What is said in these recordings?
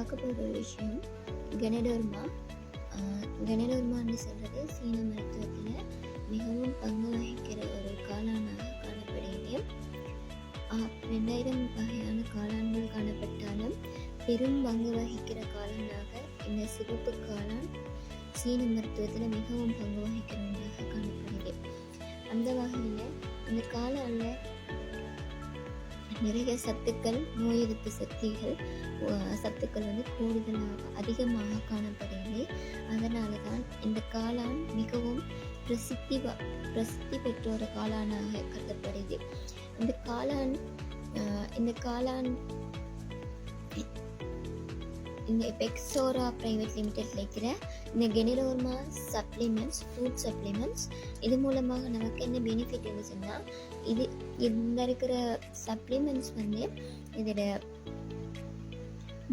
பார்க்க போகிற விஷயம் கனடோர்மா. கனடோர்மான்னு சொல்கிறது சீன மருத்துவத்தில் மிகவும் பங்கு வகிக்கிற ஒரு காளானாக காணப்படுகிறது. 2000 வகையான காளான்கள் காணப்பட்டாலும் பெரும் பங்கு வகிக்கிற காளானாக இந்த சிவப்பு காளான் சீன மருத்துவத்தில் மிகவும் பங்கு வகிக்கிற ஒன்றாக காணப்படுகிறது. அந்த வகையில் இந்த காளானில் நிறைய சத்துக்கள், நோய் எதிர்ப்பு சத்துக்கள் கூடுதலாக அதிகமாக காணப்படுகிறது. அதனால தான் இந்த காளான் மிகவும் பிரசித்தி பெற்ற ஒரு காளானாக கருதப்படுது. இந்த காளான் இந்த பெக்ஸோரா பிரைவேட் லிமிடெட்ல இருக்கிற இந்த கெனிடோர்மா சப்ளிமெண்ட்ஸ், ஃபுட் சப்ளிமெண்ட்ஸ், இது மூலமாக நமக்கு என்ன பெனிஃபிட் இருந்துச்சுன்னா, இந்த இருக்கிற சப்ளிமெண்ட்ஸ் இதோட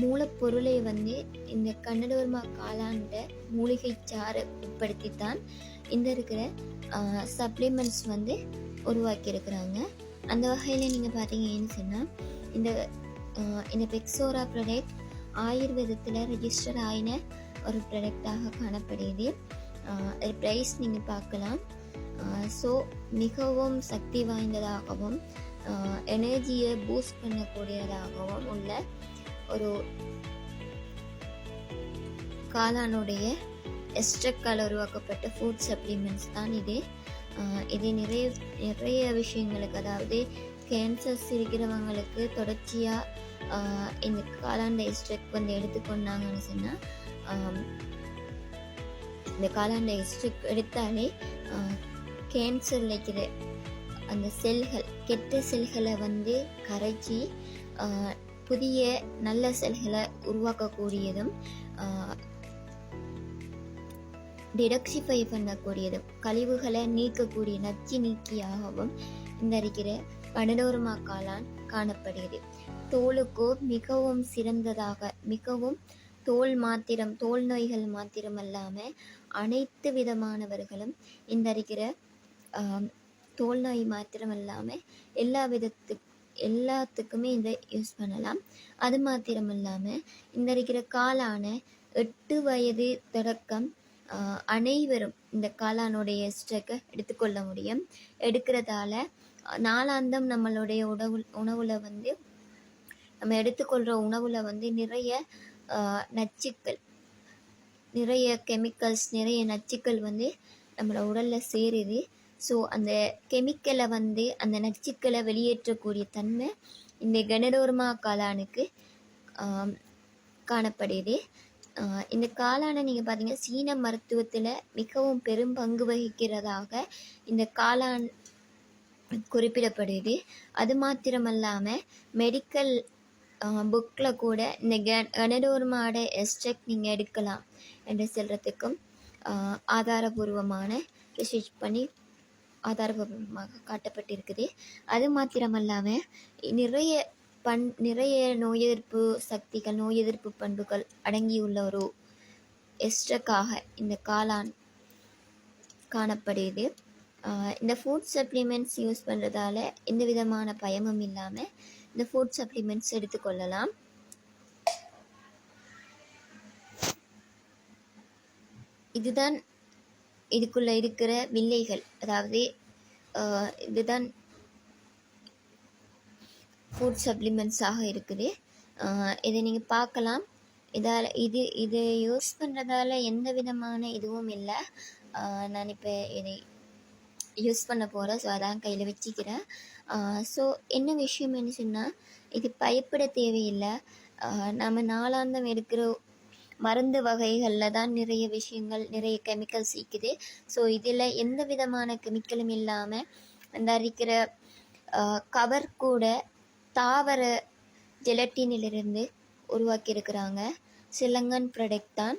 மூலப்பொருளை இந்த கனடோர்மா காளான்ட மூலிகை சாறு உட்படுத்தித்தான் இந்த இருக்கிற சப்ளிமெண்ட்ஸ் உருவாக்கி இருக்கிறாங்க. அந்த வகையில் நீங்கள் பார்த்தீங்கன்னு சொன்னால் இந்த பெக்ஸோரா ப்ராடக்ட் ஆயுர்வேதத்தில் ரெஜிஸ்டர் ஆகின ஒரு ப்ராடக்டாக காணப்படுது. ப்ரைஸ் நீங்கள் பார்க்கலாம். ஸோ மிகவும் சக்தி வாய்ந்ததாகவும் எனர்ஜியை பூஸ்ட் பண்ணக்கூடியதாகவும் உள்ள ஒரு காளானுடைய எஸ்ட்ரக்கால் உருவாக்கப்பட்ட ஃபுட் சப்ளிமெண்ட்ஸ் தான் இது. இது நிறைய விஷயங்களுக்கு, அதாவது கேன்சர்ஸ் இருக்கிறவங்களுக்கு தொடர்ச்சியாக இந்த காளான் எஸ்ட்ரக் எடுத்துக்கொண்டாங்கன்னு சொன்னால், இந்த காளான் எஸ்ட்ரக் எடுத்தாலே கேன்சரில் இருக்கிற அந்த செல்கள், கெட்ட செல்களை கரைச்சி புதிய நல்ல செல்களை உருவாக்கக்கூடியதும், டிடாக்சிஃபை பண்ணக்கூடியதும், கழிவுகளை நீக்கக்கூடிய நச்சு நீக்கியாகவும் இந்த இருக்கிற கனடோர்மா காளான் காணப்படுகிறது. தோலுக்கோ மிகவும் சிறந்ததாக, மிகவும் தோல் நோய்கள் மாத்திரமல்லாமல் அனைத்து விதமானவர்களும் இந்த இருக்கிற தோல் நோய் மாத்திரமல்லாமல் எல்லாத்துக்குமே இதை யூஸ் பண்ணலாம். அது மாத்திரமல்லாமல் இந்த இருக்கிற காளான 8 வயது தொடக்கம் அனைவரும் இந்த காளானுடைய எஸ்ட்ரக்கை எடுத்துக்கொள்ள முடியும். எடுக்கிறதால நாளாந்தம் நம்மளுடைய உணவுல நம்ம எடுத்துக்கொள்கிற உணவுல நிறைய நச்சுக்கள், நிறைய கெமிக்கல்ஸ், நிறைய நச்சுக்கள் நம்மளோட உடலில் சேருது. ஸோ அந்த கெமிக்கலை அந்த நச்சுக்களை வெளியேற்றக்கூடிய தன்மை இந்த கனடோர்மா காளானுக்கு காணப்படுது. இந்த காளானை நீங்கள் பார்த்தீங்கன்னா சீன மருத்துவத்தில் மிகவும் பெரும் பங்கு வகிக்கிறதாக இந்த காளான் குறிப்பிடப்படுது. அது மாத்திரமல்லாமல் மெடிக்கல் புக்கில் கூட இந்த கனடோர்மாவோட எஸ்ட்ரக்ட் நீங்கள் எடுக்கலாம் என்று சொல்கிறதுக்கும் ஆதாரபூர்வமான ரிசர்ச் பண்ணி ஆதாரபூர்வமாக காட்டப்பட்டிருக்குது. அது மாத்திரமல்லாமல் நிறைய நோய் எதிர்ப்பு பண்புகள் அடங்கியுள்ள ஒரு எஸ்ட்ரக்காக இந்த காளான் காணப்படுது. இந்த ஃபுட் சப்ளிமெண்ட்ஸ் யூஸ் பண்ணுறதால எந்த விதமான பயமும் இல்லாமல் இந்த ஃபுட் சப்ளிமெண்ட்ஸ் எடுத்துக்கொள்ளலாம். இதுதான் இதுக்குள்ளே இருக்கிற வில்லைகள், அதாவது இதுதான் ஃபுட் சப்ளிமெண்ட்ஸாக இருக்குது. இதை நீங்கள் பார்க்கலாம். இது யூஸ் பண்ணுறதால எந்த விதமான இதுவும் இல்லை. நான் இப்போ இதை யூஸ் பண்ண போகிறேன். ஸோ அதான் கையில் வச்சுக்கிறேன். ஸோ என்ன விஷயம் என்ன சொன்னால், இது பயப்பட தேவையில்லை. நம்ம நாளாந்தம் எடுக்கிற மருந்து வகைகளில் தான் நிறைய விஷயங்கள், நிறைய கெமிக்கல்ஸ் இருக்குது. ஸோ இதில் எந்த விதமான கெமிக்கலும் இல்லாமல் அந்த இருக்கிற கவர் கூட தாவர ஜெலட்டினிலிருந்து உருவாக்கியிருக்கிறாங்க. சிலங்கன் ப்ராடக்ட் தான்.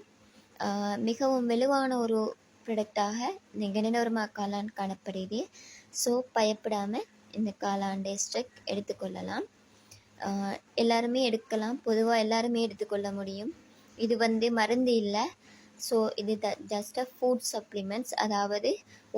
மிகவும் வலுவான ஒரு ப்ராடக்டாக இந்த கனடோர்மா காளான் காணப்படுது. ஸோ பயப்படாமல் இந்த காளான் எஸ்ட்ரக்ட் எடுத்துக்கொள்ளலாம். எல்லாருமே எடுக்கலாம். பொதுவாக எல்லாருமே எடுத்துக்கொள்ள முடியும். இது மருந்து இல்லை. ஸோ இது ஜஸ்ட் ஃபுட் சப்ளிமெண்ட்ஸ், அதாவது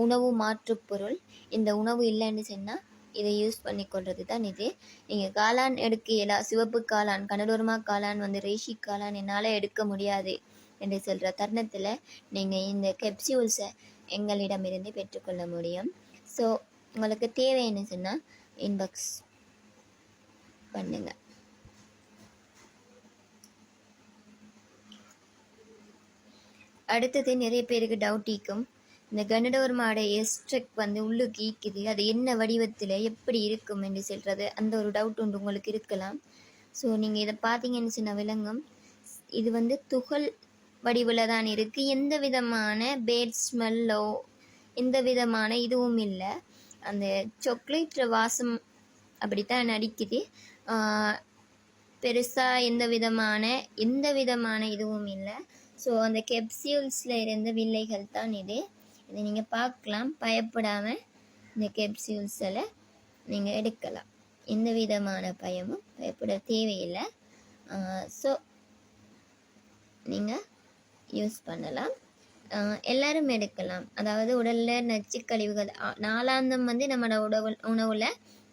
உணவு மாற்றுப்பொருள். இந்த உணவு இல்லைன்னு சொன்னால் இதை யூஸ் பண்ணிக்கொள்வது தான் இது. நீங்கள் காளான் எடுக்க சிவப்பு காளான், கனடோர்மா காளான் ரேஷி காளான் என்னால் எடுக்க முடியாது என்று சொல்கிற தருணத்தில் நீங்கள் இந்த கெப்சியூல்ஸை எங்களிடமிருந்து பெற்றுக்கொள்ள முடியும். ஸோ உங்களுக்கு தேவைன்னு சொன்னால் இன்பாக்ஸ் பண்ணுங்கள். அடுத்தது நிறைய பேருக்கு டவுட் ஈக்கும், இந்த கனடோர்மாவோட எஸ்ட்ரக் உள்ளுக்கு ஈக்குது, அது என்ன வடிவத்தில் எப்படி இருக்கும் என்று சொல்கிறது அந்த ஒரு டவுட் ஒன்று உங்களுக்கு இருக்கலாம். ஸோ நீங்கள் இதை பார்த்தீங்கன்னு சொன்ன விளங்கும். இது துகள் வடிவில் தான் இருக்குது. எந்த விதமான பேட் ஸ்மெல்லோ எந்த விதமான இதுவும் இல்லை. அந்த சாக்லேட் வாசம் அப்படித்தான் நடிக்குது. பெருசாக எந்த விதமான இதுவும் இல்லை. ஸோ அந்த கெப்சியூல்ஸில் இருந்த வில்லைகள் தான் இதை நீங்கள் பார்க்கலாம். பயப்படாமல் இந்த கெப்சியூல்ஸில் நீங்கள் எடுக்கலாம். எந்த விதமான பயப்பட தேவையில்லை. ஸோ நீங்கள் யூஸ் பண்ணலாம். எல்லாரும் எடுக்கலாம். அதாவது உடலில் நச்சுக்கழிவுகள் நாளாந்தம் நம்மளோட உணவில்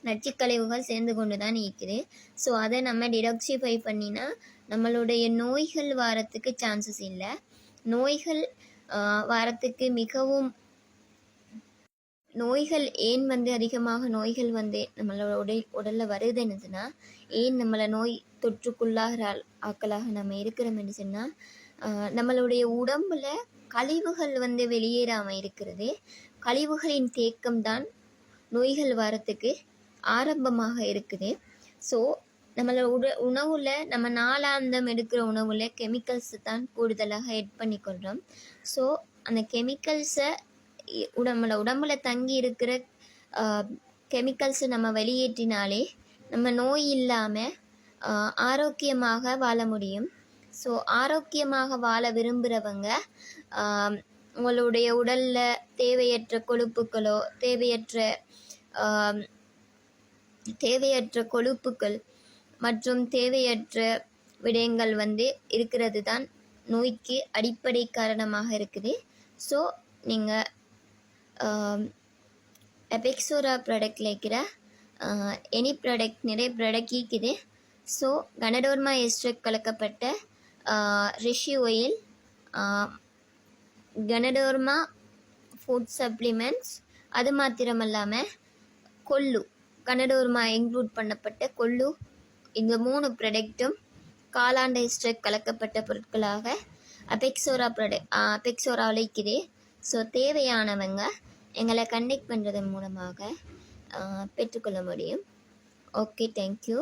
நச்சுக்கழிவுகள் சேர்ந்து கொண்டு தான் இருக்குது. ஸோ அதை நம்ம டிடாக்சிஃபை பண்ணினா நம்மளுடைய நோய்கள் வாரத்துக்கு சான்சஸ் இல்லை. நோய்கள் வாரத்துக்கு மிகவும் நோய்கள் ஏன் அதிகமாக நோய்கள் நம்மளோட உடலில் வருதுன்னுச்சுன்னா, ஏன் நம்மளை நோய் தொற்றுக்குள்ளாகிற ஆக்களாக நம்ம இருக்கிறோம்னு சொன்னால், நம்மளுடைய உடம்புல கழிவுகள் வெளியேறாமல் இருக்கிறது. கழிவுகளின் தேக்கம்தான் நோய்கள் வாரத்துக்கு ஆரம்பமாக இருக்குது. ஸோ நம்மளோட உணவில் நம்ம நாளாந்தம் எடுக்கிற உணவில் கெமிக்கல்ஸ் தான் கூடுதலாக எட் பண்ணிக்கொள்கிறோம். ஸோ அந்த கெமிக்கல்ஸை நம்மளோட உடம்புல தங்கி இருக்கிற கெமிக்கல்ஸை நம்ம வெளியேற்றினாலே நம்ம நோய் இல்லாமல் ஆரோக்கியமாக வாழ முடியும். ஸோ ஆரோக்கியமாக வாழ விரும்புகிறவங்க உங்களுடைய உடலில் தேவையற்ற கொழுப்புகளோ தேவையற்ற கொழுப்புகள் மற்றும் தேவையற்ற விடயங்கள் இருக்கிறது தான் நோய்க்கு அடிப்படை காரணமாக இருக்குது. ஸோ நீங்கள் எபெக்ஸோரா ப்ராடக்டில் இருக்கிற எனி ப்ராடக்ட் நிறைய ப்ராடக்ட் இருக்குது. ஸோ கனடோர்மா எஸ்ட்ரக் கலக்கப்பட்ட ரிஷி ஆயில், கனடோர்மா ஃபுட் சப்ளிமெண்ட்ஸ், அது மாத்திரமல்லாமல் கொள்ளு, கனடோர்மா இன்க்ளூட் பண்ணப்பட்ட கொள்ளு, இந்த 3 ப்ராடக்ட்டும் காளான் எஸ்ட்ரக் கலக்கப்பட்ட பொருட்களாக அபெக்ஸோராவில் இருக்குது. ஸோ தேவையானவங்க எங்களை கண்டெக்ட் பண்ணுறதன் மூலமாக பெற்றுக்கொள்ள முடியும். Okay, thank you.